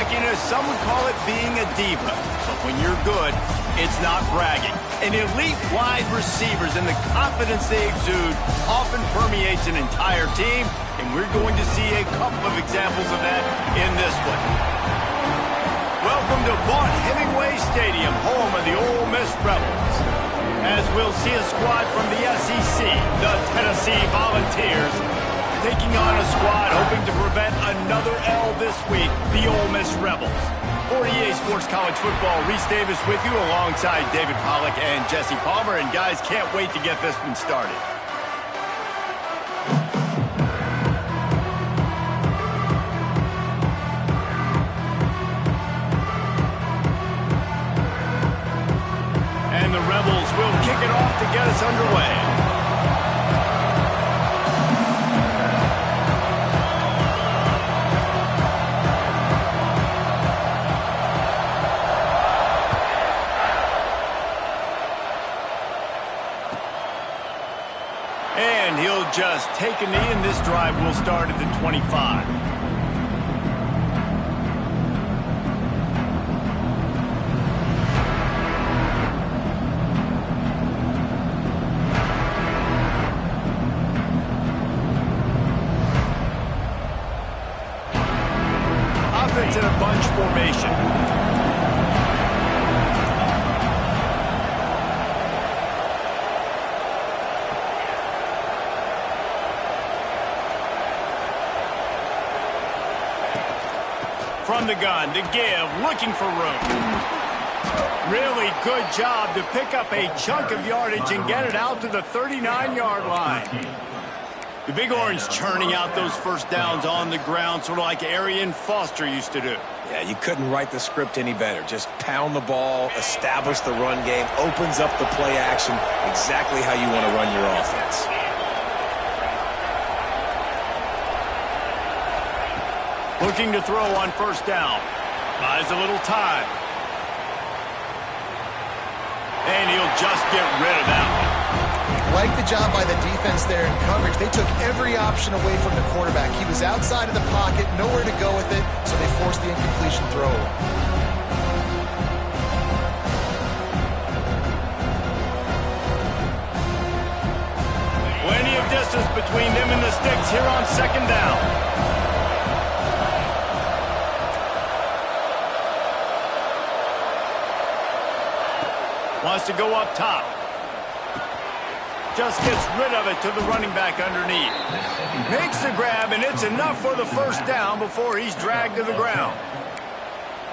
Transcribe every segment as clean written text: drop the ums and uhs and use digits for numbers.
cockiness, some would call it being a diva. But when you're good, it's not bragging. And elite wide receivers and the confidence they exude often permeates an entire team, and we're going to see a couple of examples of that in this one. Welcome to Vaught-Hemingway Stadium, home of the Ole Miss Rebels. As we'll see a squad from the SEC, the Tennessee Volunteers, taking on a squad hoping to prevent another L this week, the Ole Miss Rebels. For EA Sports College Football, Reese Davis with you alongside David Pollack and Jesse Palmer. And guys, can't wait to get this one started. And the Rebels will kick it off to get us underway. And he'll just take a knee, and this drive will start at the 25. Offense in a bunch formation. From the gun, to give, looking for room. Really good job to pick up a chunk of yardage and get it out to the 39-yard line. The Big Orange churning out those first downs on the ground, sort of like Arian Foster used to do. Yeah, you couldn't write the script any better. Just pound the ball, establish the run game, opens up the play action, exactly how you want to run your offense. Looking to throw on first down. Buys a little time. And he'll just get rid of that one. Like the job by the defense there in coverage. They took every option away from the quarterback. He was outside of the pocket, nowhere to go with it, so they forced the incompletion throw. Plenty of distance between them and the sticks here on second down. Wants to go up top. Just gets rid of it to the running back underneath. Makes the grab, and it's enough for the first down before he's dragged to the ground.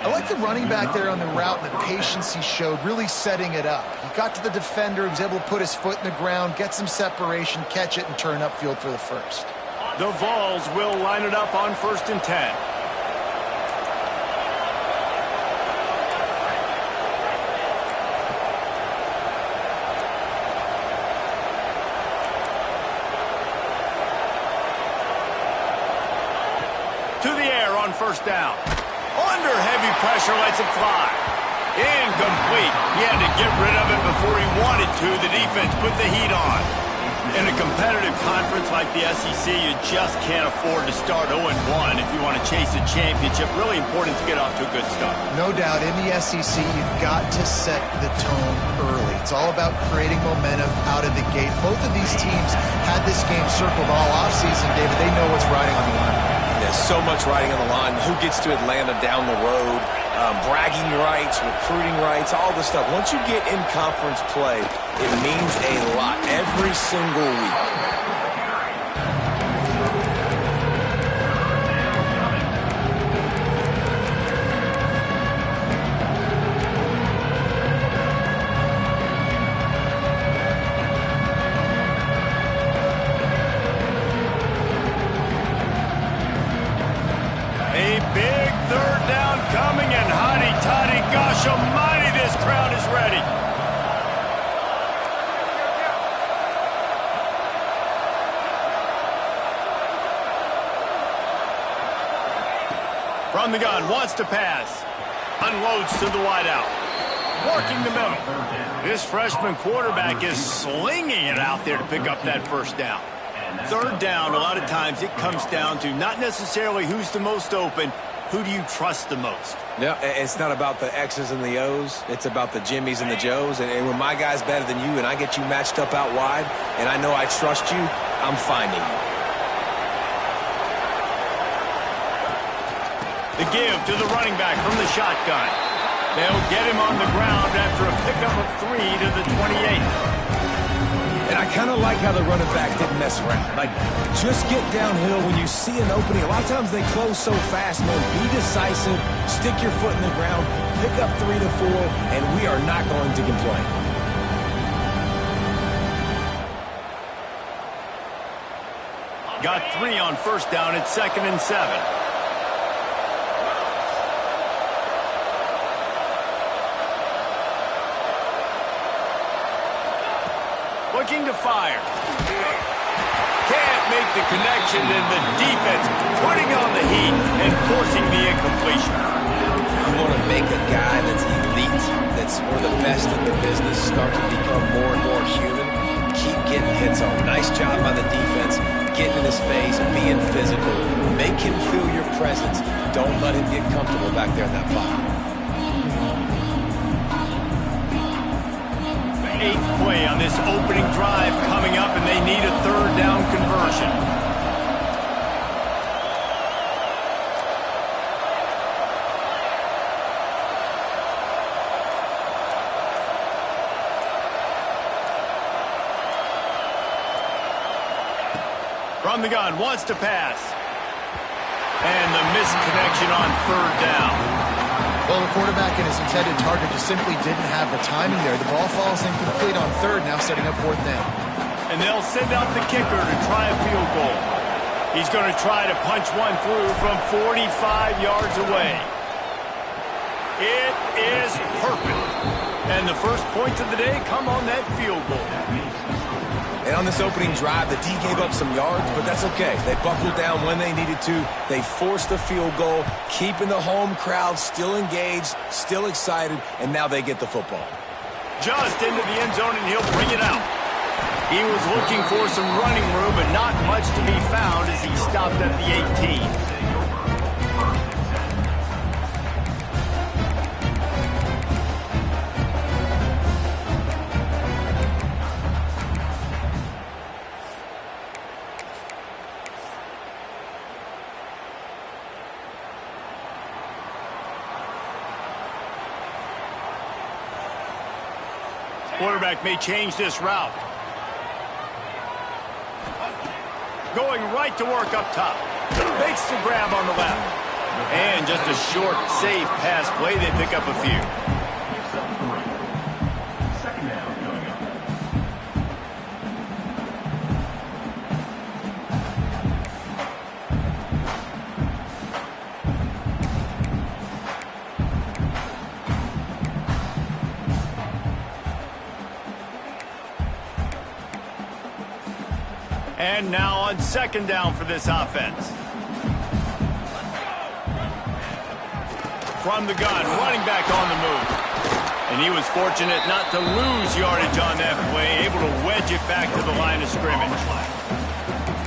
I like the running back there on the route and the patience he showed, really setting it up. He got to the defender, he was able to put his foot in the ground, get some separation, catch it, and turn upfield for the first. The Vols will line it up on 1st and 10. To the air on first down. Under heavy pressure, lets it fly. Incomplete. He had to get rid of it before he wanted to. The defense put the heat on. In a competitive conference like the SEC, you just can't afford to start 0-1 if you want to chase a championship. Really important to get off to a good start. No doubt, in the SEC, you've got to set the tone early. It's all about creating momentum out of the gate. Both of these teams had this game circled all offseason, David. They know what's riding on the line. There's so much riding on the line. Who gets to Atlanta down the road? Bragging rights, recruiting rights, all this stuff. Once you get in conference play, it means a lot every single week. Almighty, this crowd is ready. From the gun, wants to pass. Unloads to the wideout. Working the middle. This freshman quarterback is slinging it out there to pick up that first down. Third down, a lot of times it comes down to not necessarily who's the most open, who do you trust the most? No, it's not about the X's and the O's. It's about the Jimmies and the Joes. And when my guy's better than you and I get you matched up out wide and I know I trust you, I'm finding you. The give to the running back from the shotgun. They'll get him on the ground after a pickup of 3 to the 28. And I kind of like how the running back didn't mess around. Like, just get downhill when you see an opening. A lot of times they close so fast, man. Be decisive, stick your foot in the ground, pick up 3 to 4, and we are not going to complain. Got 3 on first down at 2nd and 7. Looking to fire. Can't make the connection, and the defense putting on the heat and forcing the incompletion. You want to make a guy that's elite, that's one of the best in the business, start to become more and more human. Keep getting hits on. Nice job by the defense, getting in his face, being physical. Make him feel your presence. Don't let him get comfortable back there in that pocket. 8th play on this opening drive coming up, and they need a 3rd down conversion. From the gun, wants to pass. And the misconnection on 3rd down. Well, the quarterback and his intended target just simply didn't have the timing there. The ball falls incomplete on 3rd, now setting up 4th down. And they'll send out the kicker to try a field goal. He's going to try to punch one through from 45 yards away. It is perfect. And the first points of the day come on that field goal. And on this opening drive, the D gave up some yards, but that's okay. They buckled down when they needed to. They forced the field goal, keeping the home crowd still engaged, still excited, and now they get the football. Just into the end zone, and he'll bring it out. He was looking for some running room, but not much to be found as he stopped at the 18. Quarterback may change this route. Going right to work up top. Makes the grab on the left. And just a short, safe pass play. They pick up a few. And now on 2nd down for this offense. From the gun, running back on the move. And he was fortunate not to lose yardage on that play, able to wedge it back to the line of scrimmage.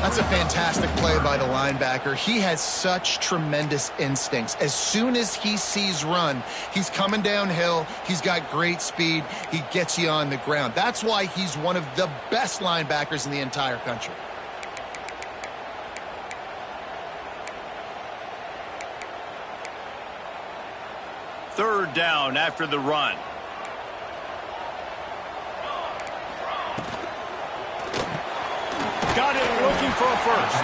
That's a fantastic play by the linebacker. He has such tremendous instincts. As soon as he sees run, he's coming downhill. He's got great speed. He gets you on the ground. That's why he's one of the best linebackers in the entire country. Third down after the run. Got it looking for a first.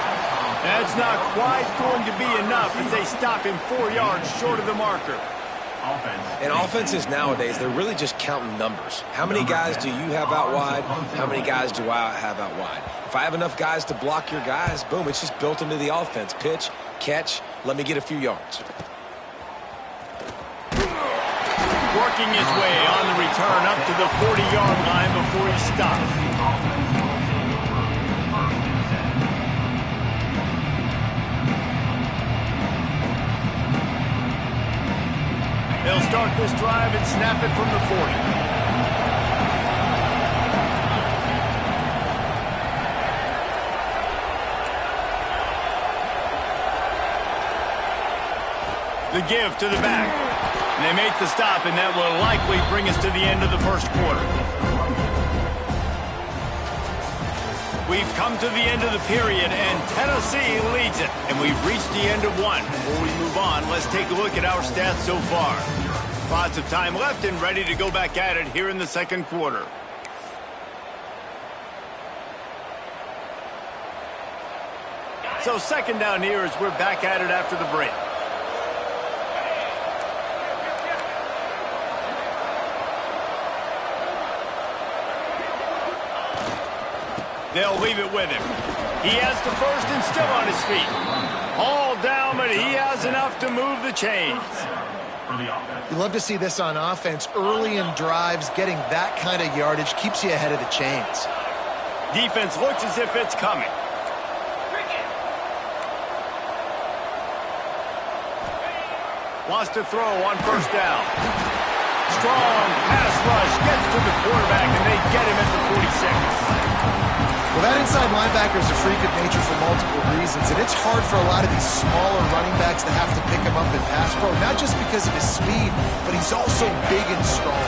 That's not quite going to be enough as they stop him 4 yards short of the marker. And offenses nowadays, they're really just counting numbers. How many guys do you have out wide? How many guys do I have out wide? If I have enough guys to block your guys, boom, it's just built into the offense. Pitch, catch, let me get a few yards. Working his way on the return up to the 40-yard line before he stops. They'll start this drive and snap it from the 40. The give to the back. And they make the stop, and that will likely bring us to the end of the first quarter. We've come to the end of the period, and Tennessee leads it. And we've reached the end of one. Before we move on, let's take a look at our stats so far. Lots of time left and ready to go back at it here in the second quarter. So second down here as we're back at it after the break. They'll leave it with him. He has the first and still on his feet. All down, but he has enough to move the chains. You love to see this on offense. Early in drives, getting that kind of yardage keeps you ahead of the chains. Defense looks as if it's coming. Wants to throw on first down. Strong pass rush gets to the quarterback, and they get him at the 46. Well, that inside linebacker is a freak of nature for multiple reasons, and it's hard for a lot of these smaller running backs to have to pick him up in pass pro, not just because of his speed, but he's also big and strong.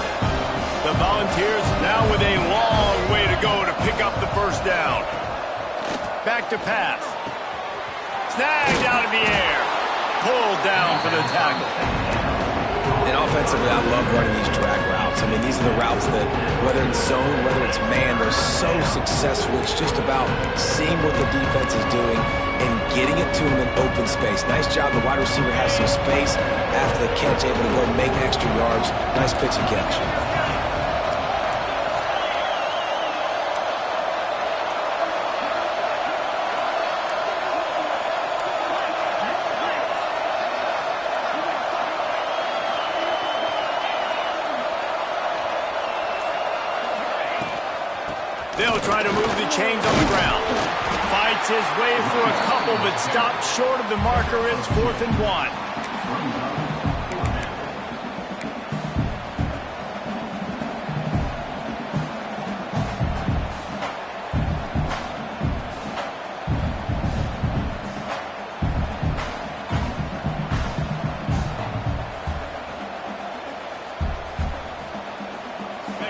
The Volunteers now with a long way to go to pick up the first down. Back to pass. Snagged out of the air. Pulled down for the tackle. And offensively, I love running these drag routes. I mean, these are the routes that, whether it's zone, whether it's man, they're so successful. It's just about seeing what the defense is doing and getting it to him in open space. Nice job. The wide receiver has some space after the catch, able to go make extra yards. Nice pitch and catch. They'll try to move the chains on the ground. Fights his way through a couple, but stops short of the marker. It's 4th and 1.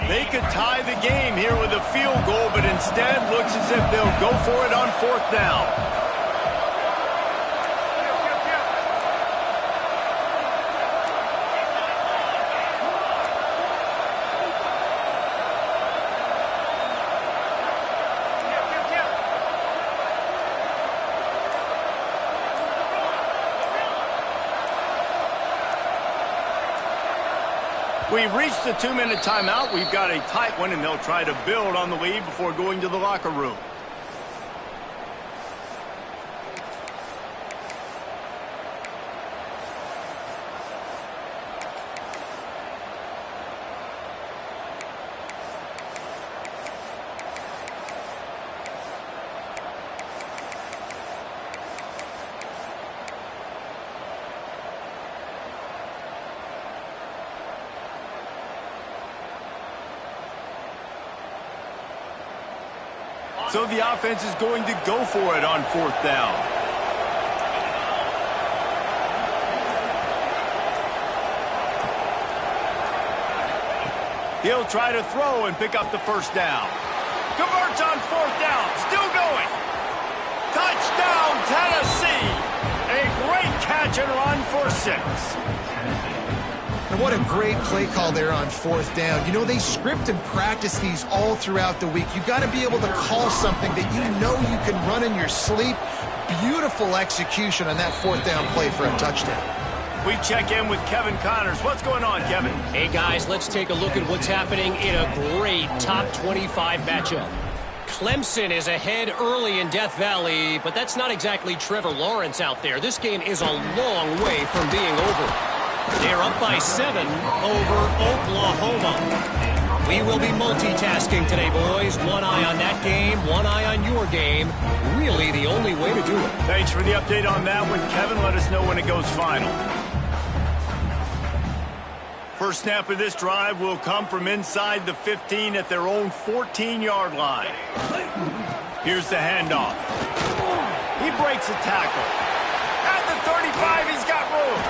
They could tie the game here with a field goal, but instead looks as if they'll go for it on 4th down. We've reached the 2-minute timeout. We've got a tight one, and they'll try to build on the lead before going to the locker room. So the offense is going to go for it on 4th down. He'll try to throw and pick up the first down. Converts on 4th down. Still going. Touchdown, Tennessee. A great catch and run for 6. And what a great play call there on 4th down. You know, they script and practice these all throughout the week. You got to be able to call something that you know you can run in your sleep. Beautiful execution on that 4th down play for a touchdown. We check in with Kevin Connors. What's going on, Kevin? Hey, guys, let's take a look at what's happening in a great top 25 matchup. Clemson is ahead early in Death Valley, but that's not exactly Trevor Lawrence out there. This game is a long way from being over. They're up by 7 over Oklahoma. We will be multitasking today, boys. One eye on that game, one eye on your game. Really the only way to do it. Thanks for the update on that one, Kevin. Let us know when it goes final. First snap of this drive will come from inside the 15 at their own 14-yard line. Here's the handoff. He breaks a tackle. At the 35, he's got room.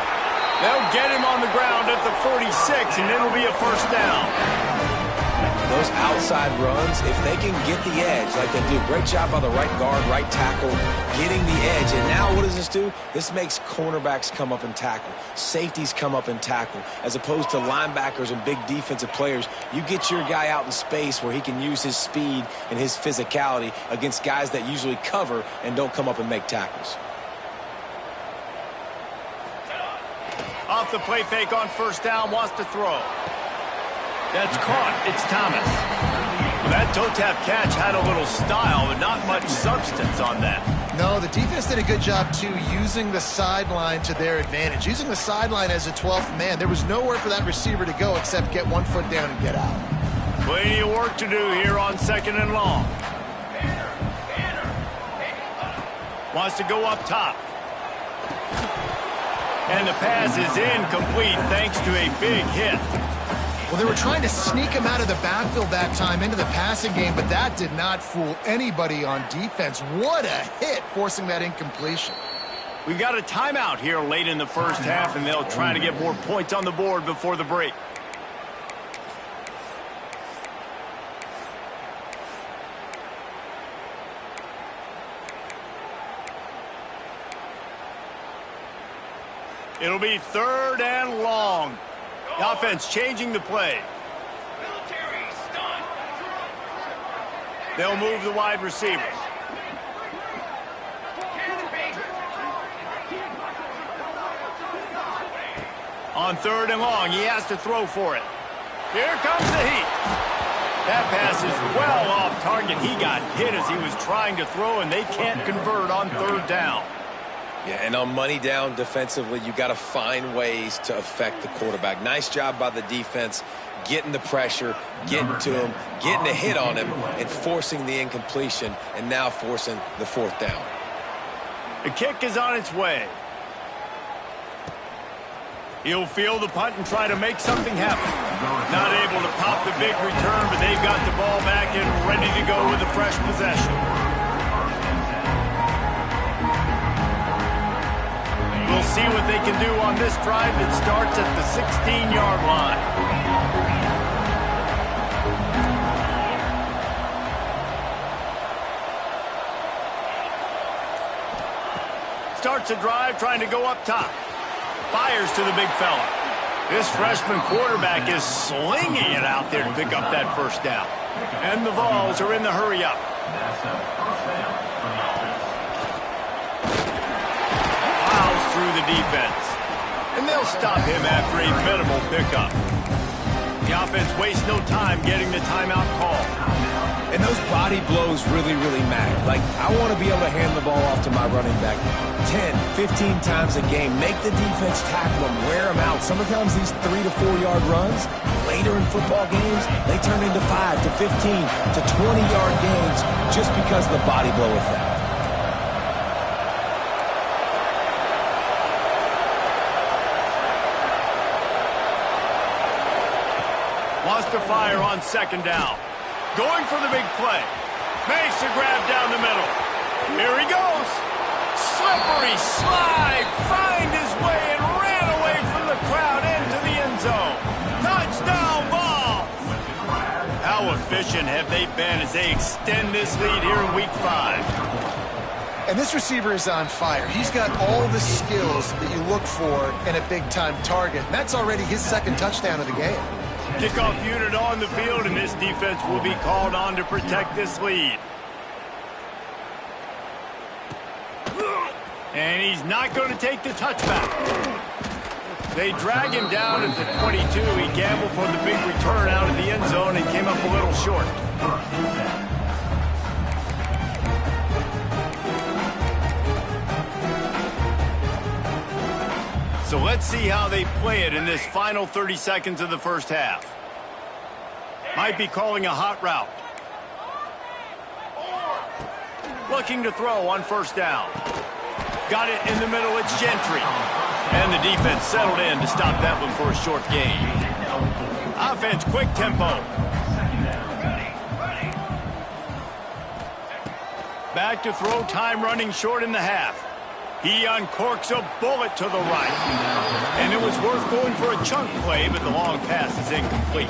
They'll get him on the ground at the 46, and it'll be a first down. Those outside runs, if they can get the edge like they do, great job by the right guard, right tackle, getting the edge. And now what does this do? This makes cornerbacks come up and tackle. Safeties come up and tackle. As opposed to linebackers and big defensive players, you get your guy out in space where he can use his speed and his physicality against guys that usually cover and don't come up and make tackles. Off the play fake on first down, wants to throw. That's caught. It's Thomas. Well, that toe tap catch had a little style, but not much substance on that. No, the defense did a good job, too, using the sideline to their advantage. Using the sideline as a 12th man. There was nowhere for that receiver to go except get 1 foot down and get out. Plenty of work to do here on 2nd and long. Wants to go up top. And the pass is incomplete thanks to a big hit. Well, they were trying to sneak him out of the backfield that time into the passing game, but that did not fool anybody on defense. What a hit, forcing that incompletion. We got a timeout here late in the first half, and they'll try to get more points on the board before the break. It'll be 3rd and long. The offense changing the play. They'll move the wide receiver. On 3rd and long, he has to throw for it. Here comes the heat. That pass is well off target. He got hit as he was trying to throw, and they can't convert on 3rd down. Yeah, and on money down defensively, you got to find ways to affect the quarterback. Nice job by the defense, getting the pressure, getting to him, getting a hit on him, and forcing the incompletion, and now forcing the 4th down. The kick is on its way. He'll field the punt and try to make something happen. Not able to pop the big return, but they've got the ball back and ready to go with a fresh possession. We'll see what they can do on this drive that starts at the 16-yard line. Starts a drive trying to go up top. Fires to the big fella. This freshman quarterback is slinging it out there to pick up that first down. And the Vols are in the hurry up. Through the defense. And they'll stop him after a minimal pickup. The offense wastes no time getting the timeout call. And those body blows really, really matter. Like, I want to be able to hand the ball off to my running back 10, 15 times a game. Make the defense tackle them, wear them out. Sometimes these 3 to 4 yard runs, later in football games, they turn into 5 to 15 to 20 yard gains just because of the body blow effect. Wants to fire on 2nd down. Going for the big play. Makes a grab down the middle. Here he goes. Slippery slide. Find his way and ran away from the crowd into the end zone. Touchdown ball. How efficient have they been as they extend this lead here in Week 5? And this receiver is on fire. He's got all the skills that you look for in a big-time target. And that's already his 2nd touchdown of the game. Kickoff unit on the field, and this defense will be called on to protect this lead. And he's not going to take the touchback. They drag him down at the 22. He gambled for the big return out of the end zone and came up a little short. So let's see how they play it in this final 30 seconds of the first half. Might be calling a hot route. Looking to throw on 1st down. Got it in the middle, it's Gentry. And the defense settled in to stop that one for a short gain. Offense, quick tempo. Back to throw, time running short in the half. He uncorks a bullet to the right. And it was worth going for a chunk play, but the long pass is incomplete.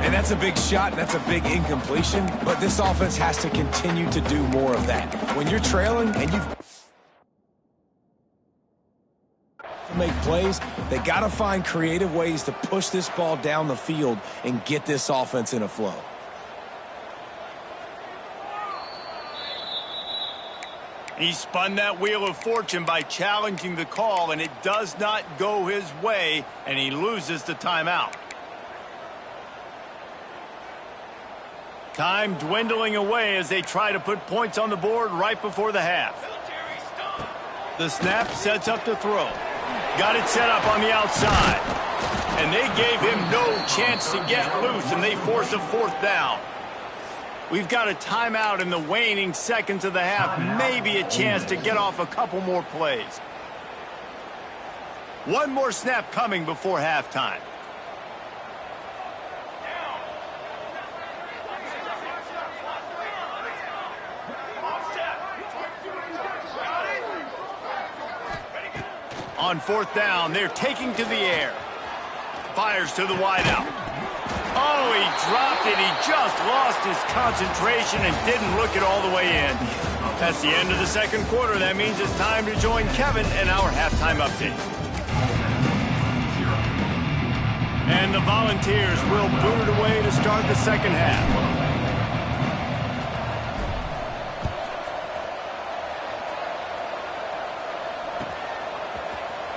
And that's a big shot, and that's a big incompletion, but this offense has to continue to do more of that. When you're trailing and you've make plays, they got to find creative ways to push this ball down the field and get this offense in a flow. He spun that wheel of fortune by challenging the call, and it does not go his way, and he loses the timeout. Time dwindling away as they try to put points on the board right before the half. The snap sets up the throw. Got it set up on the outside. And they gave him no chance to get loose, and they force a fourth down. We've got a timeout in the waning seconds of the half. Maybe a chance to get off a couple more plays. One more snap coming before halftime. On fourth down, they're taking to the air. Fires to the wideout. Oh, he dropped it. He just lost his concentration and didn't look it all the way in. That's the end of the second quarter. That means it's time to join Kevin in our halftime update. And the Volunteers will boot it away to start the second half.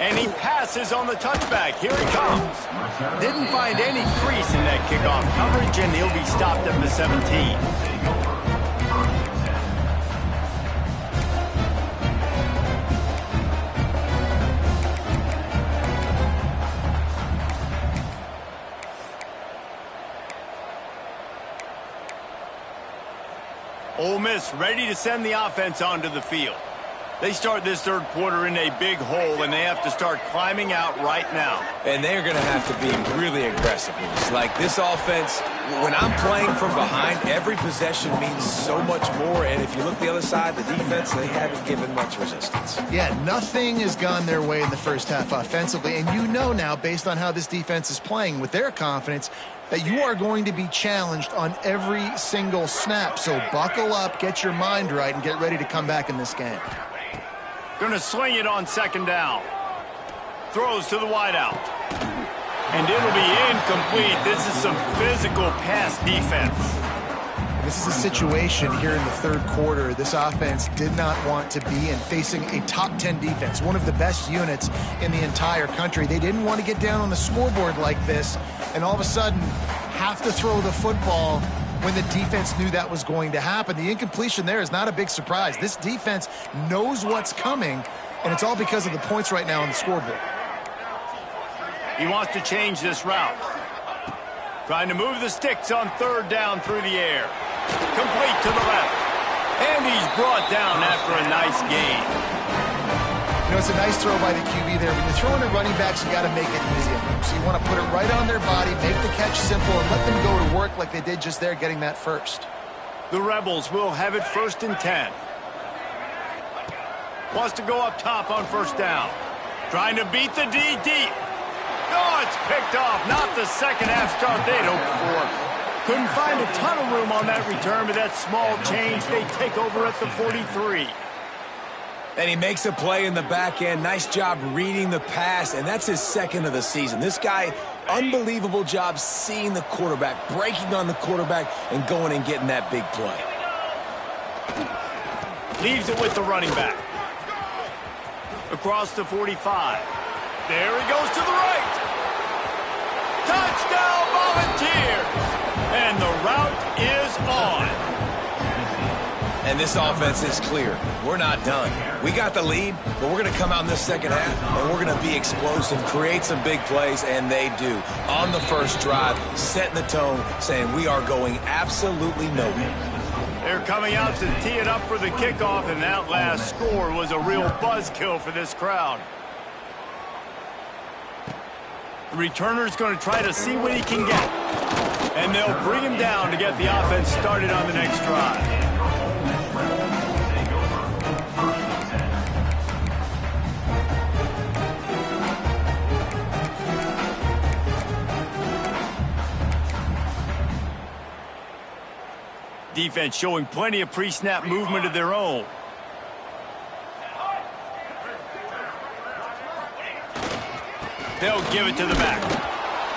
And he passes on the touchback. Here he comes. Didn't find any crease in that kickoff coverage, and he'll be stopped at the 17. Ole Miss ready to send the offense onto the field. They start this third quarter in a big hole, and they have to start climbing out right now. And they're going to have to be really aggressive. Like this offense, when I'm playing from behind, every possession means so much more. And if you look the other side, the defense, they haven't given much resistance. Yeah, nothing has gone their way in the first half offensively. And you know now, based on how this defense is playing with their confidence, that you are going to be challenged on every single snap. So buckle up, get your mind right, and get ready to come back in this game. Going to swing it on second down. Throws to the wideout. And it'll be incomplete. This is some physical pass defense. This is a situation here in the third quarter this offense did not want to be in, facing a top 10 defense, one of the best units in the entire country. They didn't want to get down on the scoreboard like this and all of a sudden have to throw the football when the defense knew that was going to happen. The incompletion there is not a big surprise. This defense knows what's coming, and it's all because of the points right now on the scoreboard. He wants to change this route. Trying to move the sticks on third down through the air. Complete to the left. And he's brought down after a nice gain. You know, it's a nice throw by the QB there. When you're throwing to running backs, you got to make it easy. So you want to put it right on their body, make the catch simple, and let them go to work like they did just there, getting that first. The Rebels will have it 1st and 10. Wants to go up top on first down. Trying to beat the D deep. Oh, it's picked off. Not the second half start they'd hoped for. Couldn't find a ton of room on that return, but that small change, they take over at the 43. And he makes a play in the back end. Nice job reading the pass, and that's his second of the season. This guy, unbelievable job seeing the quarterback, breaking on the quarterback, and going and getting that big play. Leaves it with the running back. Across the 45. There he goes to the right. Touchdown, Volunteers! And the route is on. And this offense is clear. We're not done. We got the lead, but we're going to come out in this second half, and we're going to be explosive, create some big plays, and they do. On the first drive, setting the tone, saying we are going absolutely nowhere. They're coming out to tee it up for the kickoff, and that last score was a real buzzkill for this crowd. The returner's going to try to see what he can get. And they'll bring him down to get the offense started on the next drive. Defense showing plenty of pre-snap movement of their own. They'll give it to the back.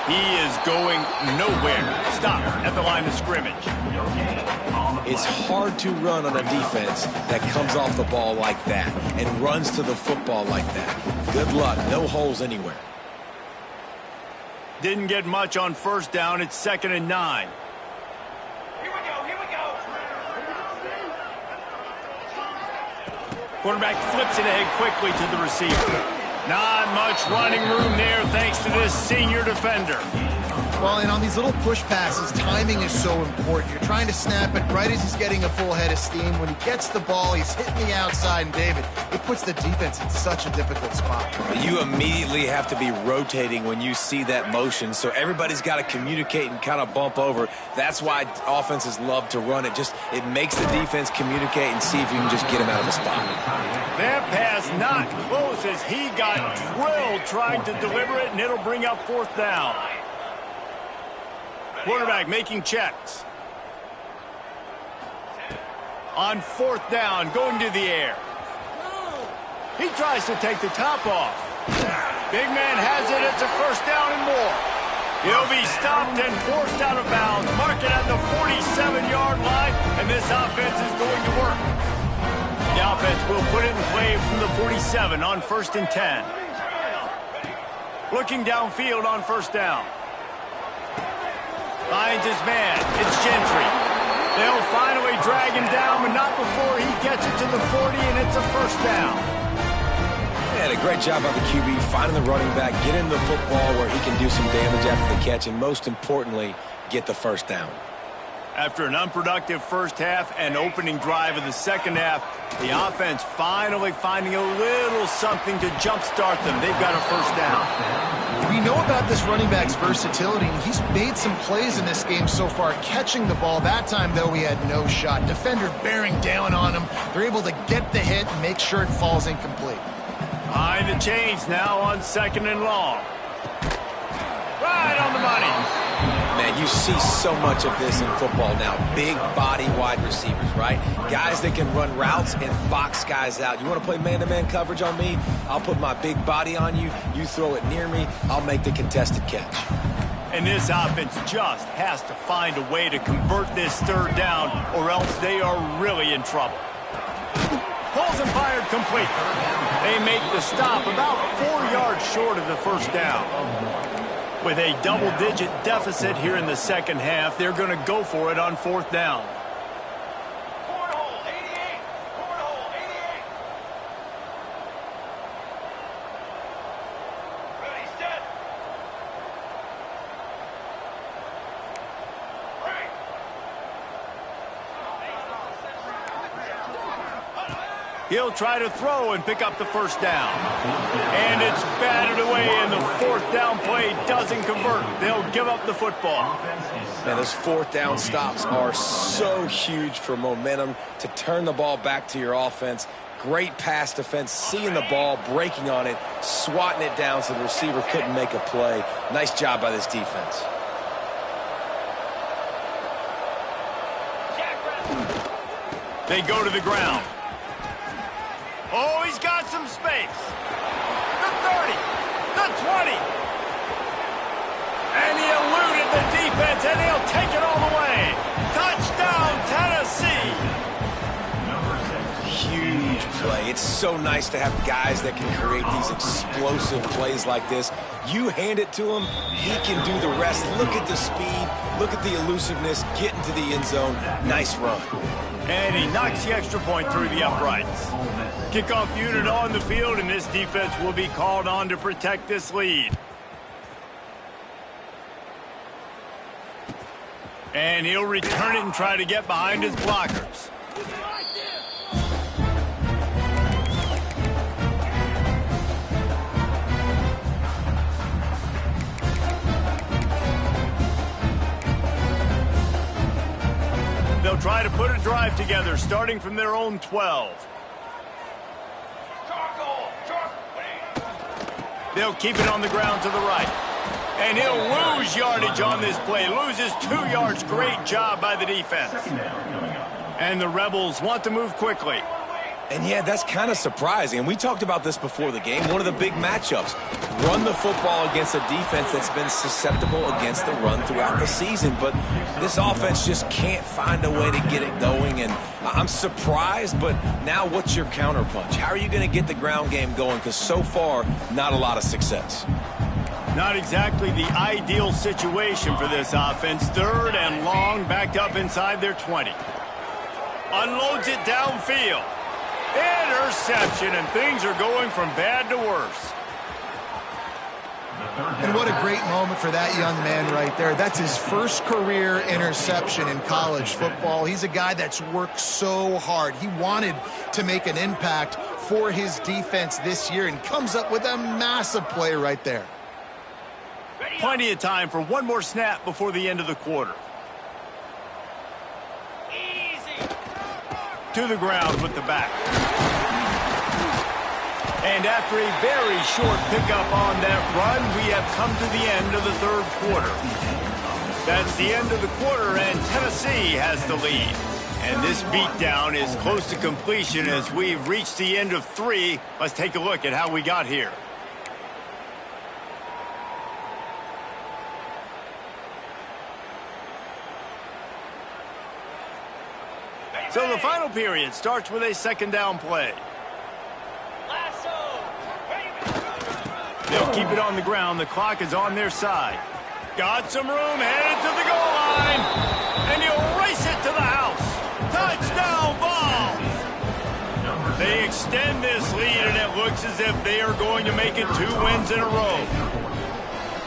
He is going nowhere. Stop at the line of scrimmage. It's hard to run on a defense that comes off the ball like that and runs to the football like that. Good luck. No holes anywhere. Didn't get much on first down. It's 2nd and 9. Quarterback flips it ahead quickly to the receiver. Not much running room there thanks to this senior defender. Well, and on these little push passes, timing is so important. You're trying to snap it right as he's getting a full head of steam. When he gets the ball, he's hitting the outside, and David, it puts the defense in such a difficult spot. You immediately have to be rotating when you see that motion, so everybody's got to communicate and kind of bump over. That's why offenses love to run it. It makes the defense communicate and see if you can just get him out of the spot. That pass not close as he got drilled trying to deliver it, and it'll bring up 4th down. Quarterback making checks. On 4th down, going to the air. He tries to take the top off. Big man has it. It's a 1st down and more. He'll be stopped and forced out of bounds. Mark it at the 47-yard line, and this offense is going to work. The offense will put it in play from the 47 on 1st and 10. Looking downfield on 1st down. Finds his man. It's Gentry. They'll finally drag him down, but not before he gets it to the 40, and it's a 1st down. And a great job by the QB finding the running back, getting the football where he can do some damage after the catch, and most importantly, get the 1st down. After an unproductive first half and opening drive of the second half, the offense finally finding a little something to jumpstart them. They've got a 1st down. We know about this running back's versatility, and he's made some plays in this game so far, catching the ball. That time, though, he had no shot. Defender bearing down on him. They're able to get the hit and make sure it falls incomplete. Behind the chains now on 2nd and long. Right on the money. Man, you see so much of this in football now. Big body wide receivers, right? Guys that can run routes and box guys out. You want to play man-to-man coverage on me? I'll put my big body on you. You throw it near me. I'll make the contested catch. And this offense just has to find a way to convert this 3rd down, or else they are really in trouble. Pulls and fired complete. They make the stop about 4 yards short of the 1st down. With a double-digit deficit here in the second half, they're going to go for it on 4th down. He'll try to throw and pick up the 1st down. And it's batted away, and the 4th down play doesn't convert. They'll give up the football. Man, those 4th down stops are so huge for momentum to turn the ball back to your offense. Great pass defense, seeing the ball, breaking on it, swatting it down so the receiver couldn't make a play. Nice job by this defense. They go to the ground. Oh, he's got some space. The 30, the 20. And he eluded the defense, and he'll take it all the way. Touchdown, Tennessee. Huge play. It's so nice to have guys that can create these explosive plays like this. You hand it to him, he can do the rest. Look at the speed, look at the elusiveness, get into the end zone. Nice run. And he knocks the extra point through the uprights. Kickoff unit on the field, and this defense will be called on to protect this lead. And he'll return it and try to get behind his blockers. They'll try to put a drive together, starting from their own 12. They'll keep it on the ground to the right. And he'll lose yardage on this play. Loses 2 yards. Great job by the defense. And the Rebels want to move quickly. And yeah, that's kind of surprising. And we talked about this before the game. One of the big matchups. Run the football against a defense that's been susceptible against the run throughout the season. But this offense just can't find a way to get it going. And I'm surprised, but now what's your counterpunch? How are you going to get the ground game going? Because so far, not a lot of success. Not exactly the ideal situation for this offense. 3rd and long, backed up inside their 20. Unloads it downfield. Interception, and things are going from bad to worse. And what a great moment for that young man right there. That's his first career interception in college football. He's a guy that's worked so hard. He wanted to make an impact for his defense this year and comes up with a massive play right there. Plenty of time for one more snap before the end of the quarter. To the ground with the back. And after a very short pickup on that run, we have come to the end of the 3rd quarter. That's the end of the quarter, and Tennessee has the lead. And this beatdown is close to completion as we've reached the end of 3. Let's take a look at how we got here. So the final period starts with a 2nd down play. They'll keep it on the ground. The clock is on their side. Got some room, headed to the goal line. And he'll race it to the house. Touchdown, Vols! They extend this lead, and it looks as if they are going to make it 2 wins in a row.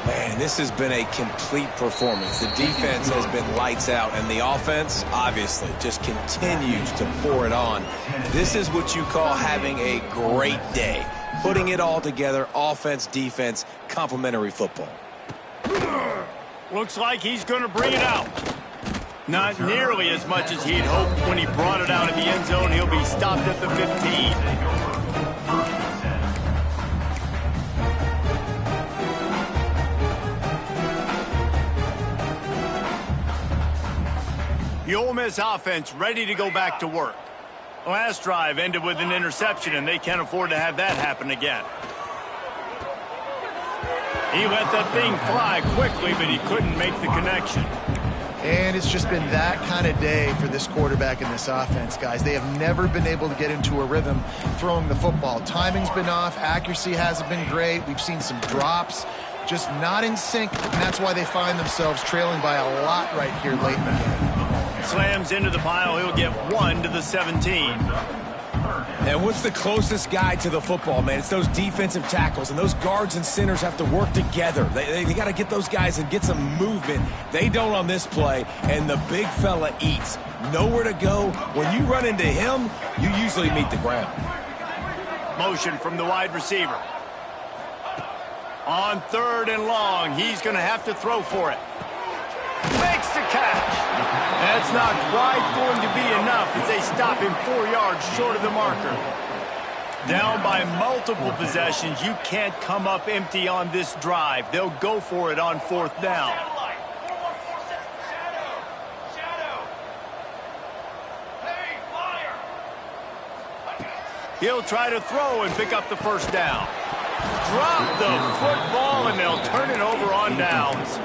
Man, this has been a complete performance. The defense has been lights out, and the offense, obviously, just continues to pour it on. This is what you call having a great day. Putting it all together, offense, defense, complementary football. Looks like he's going to bring it out. Not nearly as much as he'd hoped when he brought it out of the end zone. He'll be stopped at the 15. The Ole Miss offense ready to go back to work. Last drive ended with an interception, and they can't afford to have that happen again. He let that thing fly quickly, but he couldn't make the connection. And it's just been that kind of day for this quarterback and this offense, guys. They have never been able to get into a rhythm throwing the football. Timing's been off. Accuracy hasn't been great. We've seen some drops. Just not in sync, and that's why they find themselves trailing by a lot right here late in the game. Slams into the pile. He'll get 1 to the 17. And what's the closest guy to the football, man? It's those defensive tackles, and those guards and centers have to work together. They got to get those guys and get some movement. They don't on this play, and the big fella eats. Nowhere to go. When you run into him, you usually meet the ground. Motion from the wide receiver. On 3rd and long, he's going to have to throw for it. Makes the catch. That's not quite going to be enough as they stop him 4 yards short of the marker. Down by multiple possessions, you can't come up empty on this drive. They'll go for it on 4th down. He'll try to throw and pick up the 1st down. Drop the football, and they'll turn it over on downs.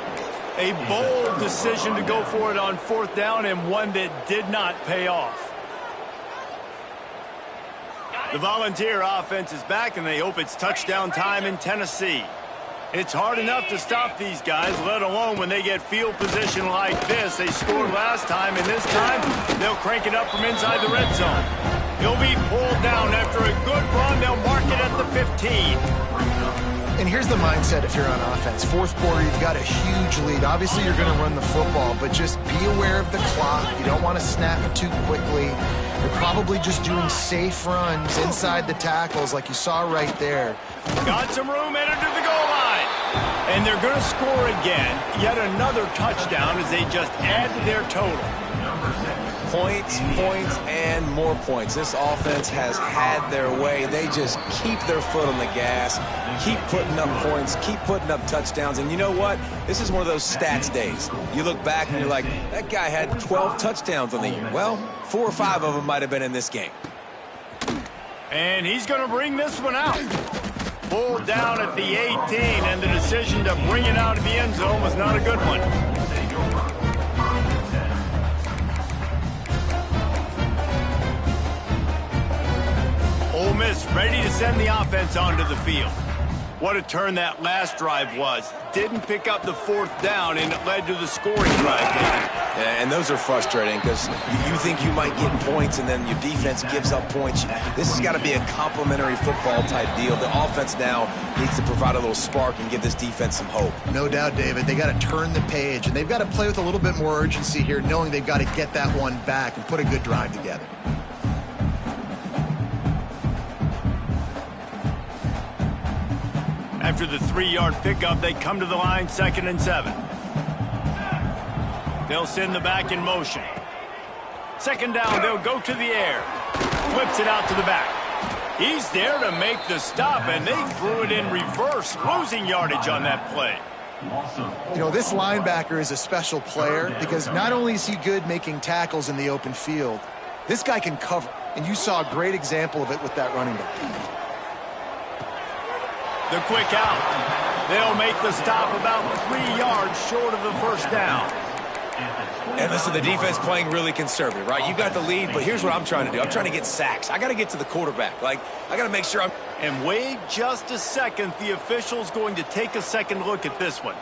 A bold decision to go for it on 4th down, and one that did not pay off. The Volunteer offense is back, and they hope it's touchdown time in Tennessee. It's hard enough to stop these guys, let alone when they get field position like this. They scored last time, and this time they'll crank it up from inside the red zone. He'll be pulled down after a good run. They'll mark it at the 15. And here's the mindset if you're on offense. 4th quarter, you've got a huge lead. Obviously, you're going to run the football, but just be aware of the clock. You don't want to snap it too quickly. You're probably just doing safe runs inside the tackles like you saw right there. Got some room, headed to the goal line. And they're going to score again. Yet another touchdown as they just add to their total. Points, points, and more points. This offense has had their way. They just keep their foot on the gas, keep putting up points, keep putting up touchdowns. And you know what? This is one of those stats days. You look back and you're like, that guy had 12 touchdowns on the year. Well, 4 or 5 of them might have been in this game. And he's going to bring this one out. Pulled down at the 18, and the decision to bring it out of the end zone was not a good one. Ole Miss ready to send the offense onto the field. What a turn that last drive was. Didn't pick up the 4th down, and it led to the scoring drive. Yeah, and those are frustrating because you think you might get points, and then your defense gives up points. This has got to be a complimentary football type deal. The offense now needs to provide a little spark and give this defense some hope. No doubt, David. They got to turn the page, and they've got to play with a little bit more urgency here, knowing they've got to get that one back and put a good drive together. After the 3-yard pickup, they come to the line, 2nd and 7. They'll send the back in motion. 2nd down, they'll go to the air. Flips it out to the back. He's there to make the stop, and they threw it in reverse, losing yardage on that play. You know, this linebacker is a special player because not only is he good making tackles in the open field, this guy can cover, and you saw a great example of it with that running back. The quick out. They'll make the stop about 3 yards short of the 1st down. And listen, the defense playing really conservative, right? You got the lead, but here's what I'm trying to do. I'm trying to get sacks. I got to get to the quarterback. Like, I got to make sure I'm... And wait just a second. The official's going to take a second look at this one.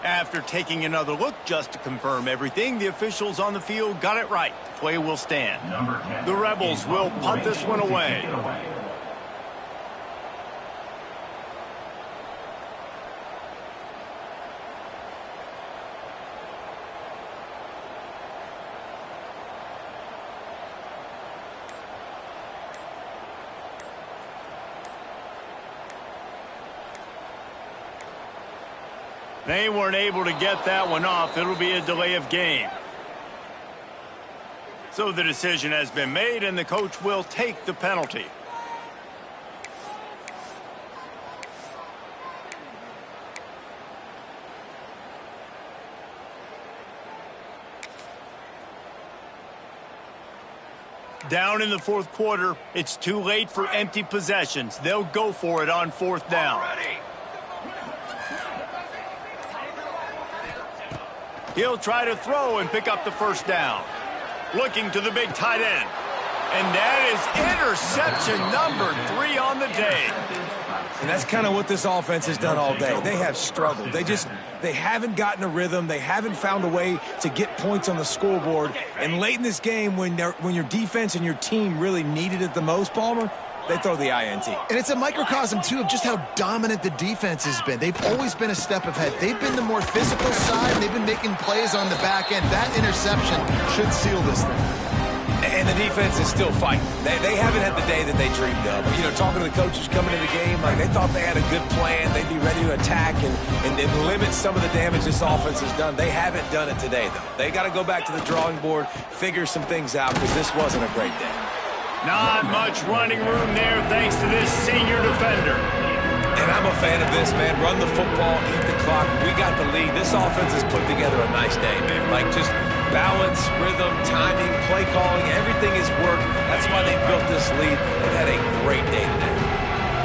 After taking another look just to confirm everything, the officials on the field got it right. Play will stand. The Rebels will punt this one away. They weren't able to get that one off. It'll be a delay of game. So the decision has been made, and the coach will take the penalty. Down in the 4th quarter, it's too late for empty possessions. They'll go for it on 4th down. He'll try to throw and pick up the 1st down. Looking to the big tight end. And that is interception number 3 on the day. And that's kind of what this offense has done all day. They have struggled. They haven't gotten a rhythm. They haven't found a way to get points on the scoreboard. And late in this game, when your defense and your team really needed it the most, Palmer, they throw the INT. And it's a microcosm, too, of just how dominant the defense has been. They've always been a step ahead. They've been the more physical side. They've been making plays on the back end. That interception should seal this thing. And the defense is still fighting. They haven't had the day that they dreamed of. You know, talking to the coaches coming into the game, like they thought they had a good plan. They'd be ready to attack and limit some of the damage this offense has done. They haven't done it today, though. They got to go back to the drawing board, figure some things out, because this wasn't a great day. Not much running room there thanks to this senior defender. And I'm a fan of this, man. Run the football, eat the clock. We got the lead. This offense has put together a nice day, man. Like just balance, rhythm, timing, play calling, everything has worked. That's why they built this lead and had a great day today.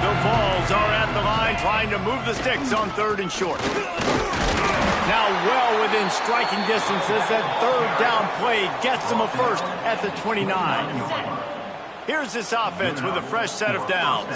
The Vols are at the line trying to move the sticks on 3rd and short. Now well within striking distances, that 3rd down play gets them a first at the 29. Here's this offense with a fresh set of downs.